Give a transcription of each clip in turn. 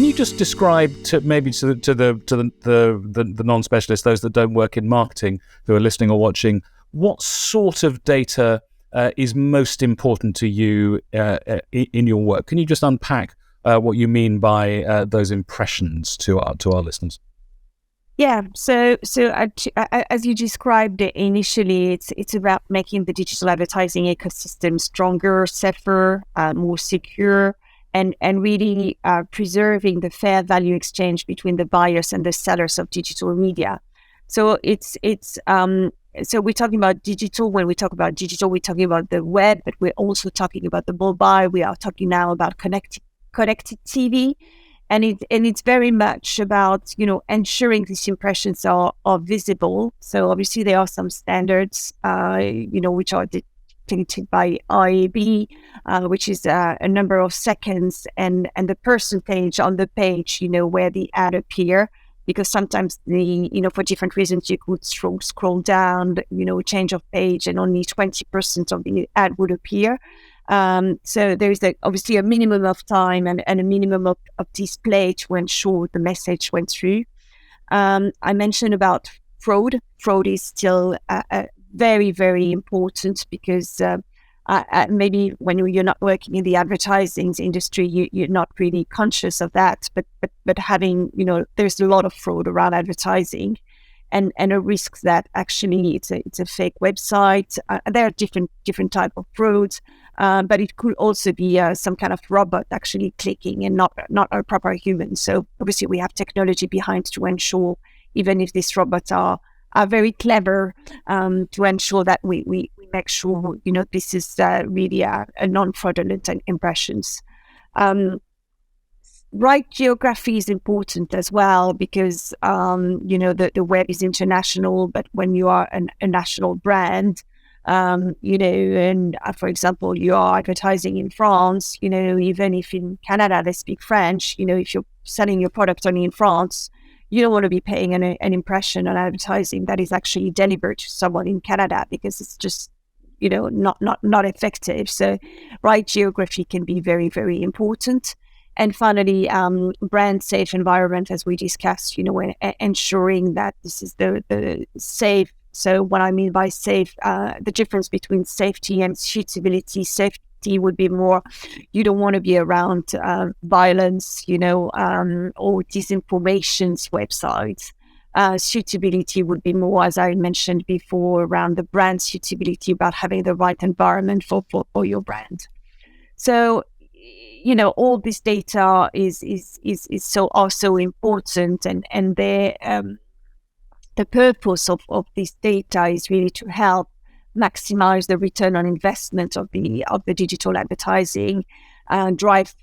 you just describe to the non-specialists, those that don't work in marketing, who are listening or watching, what sort of data is most important to you in your work? Can you just unpack what you mean by those impressions to our listeners? Yeah, so as you described it initially, it's about making the digital advertising ecosystem stronger, safer, more secure, and really preserving the fair value exchange between the buyers and the sellers of digital media. So so we're talking about digital. When we talk about digital, we're talking about the web, but we're also talking about the mobile. We are talking now about connected TV. And it's very much about, ensuring these impressions are visible. So obviously there are some standards, which are dictated by IAB, which is a number of seconds and the percentage on the page, where the ad appear. Because sometimes for different reasons, you could scroll down, change of page, and only 20% of the ad would appear. So there is obviously a minimum of time and a minimum of display to ensure the message went through. I mentioned about fraud. Fraud is still very, very important because maybe when you're not working in the advertising industry, you're not really conscious of that. But having, there's a lot of fraud around advertising. And a risk that actually it's a fake website. There are different type of frauds, but it could also be some kind of robot actually clicking and not a proper human. So obviously we have technology behind to ensure, even if these robots are very clever, to ensure that we make sure this is really a non-fraudulent impressions. Right geography is important as well because, the web is international, but when you are a national brand, and for example, you are advertising in France, even if in Canada they speak French, if you're selling your product only in France, you don't want to be paying an impression on advertising that is actually delivered to someone in Canada because it's just, not effective. So right geography can be very, very important. And finally, brand safe environment, as we discussed, ensuring that this is the safe. So what I mean by safe, the difference between safety and suitability. Safety would be more, you don't want to be around violence, or disinformation's websites. Suitability would be more, as I mentioned before, around the brand suitability, about having the right environment for your brand. So, all this data is so important, and the purpose of this data is really to help maximize the return on investment of the digital advertising, drive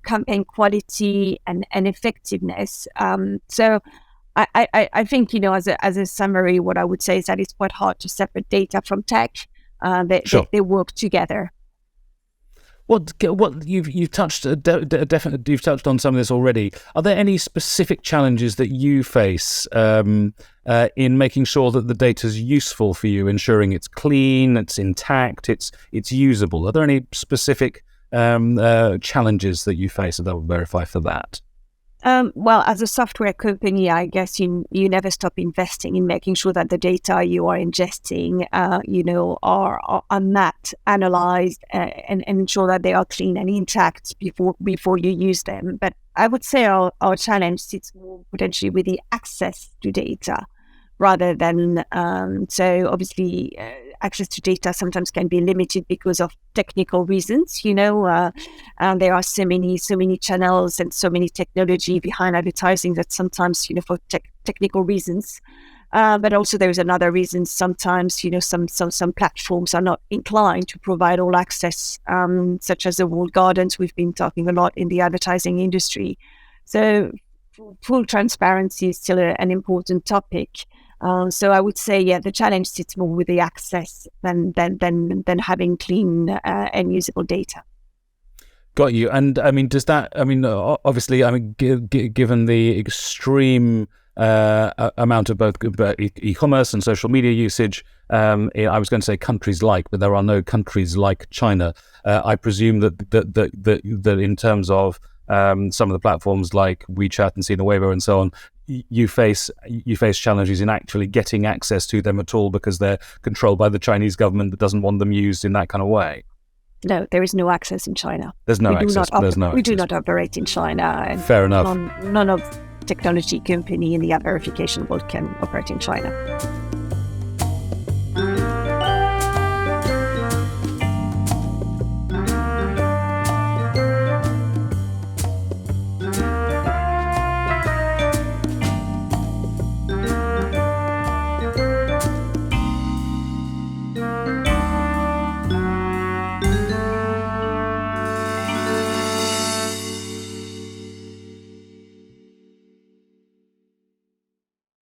campaign quality and effectiveness. So I think, as a summary, what I would say is that it's quite hard to separate data from tech. They work together. What you've touched definitely, you've touched on some of this already. Are there any specific challenges that you face in making sure that the data is useful for you, ensuring it's clean, it's intact, it's usable? Are there any specific challenges that you face that will verify for that? Well, as a software company, I guess you never stop investing in making sure that the data you are ingesting, are mapped, analyzed, and ensure that they are clean and intact before you use them. But I would say our challenge sits more potentially with the access to data rather than, so obviously access to data sometimes can be limited because of technical reasons, and there are so many channels and so many technology behind advertising that sometimes, for technical reasons, but also there's another reason sometimes, some platforms are not inclined to provide all access, such as the walled gardens we've been talking a lot in the advertising industry. So full transparency is still an important topic. So I would say, the challenge sits more with the access than having clean and usable data. Got you. And I mean, does that? I mean, obviously, given the extreme amount of both e-commerce and social media usage, I was going to say countries like, but there are no countries like China. I presume that in terms of some of the platforms like WeChat and Sina Weibo and so on, you face challenges in actually getting access to them at all because they're controlled by the Chinese government that doesn't want them used in that kind of way. No, there is no access in China. There's no access. We do not operate in China. And fair enough. None of technology company in the ad verification world can operate in China.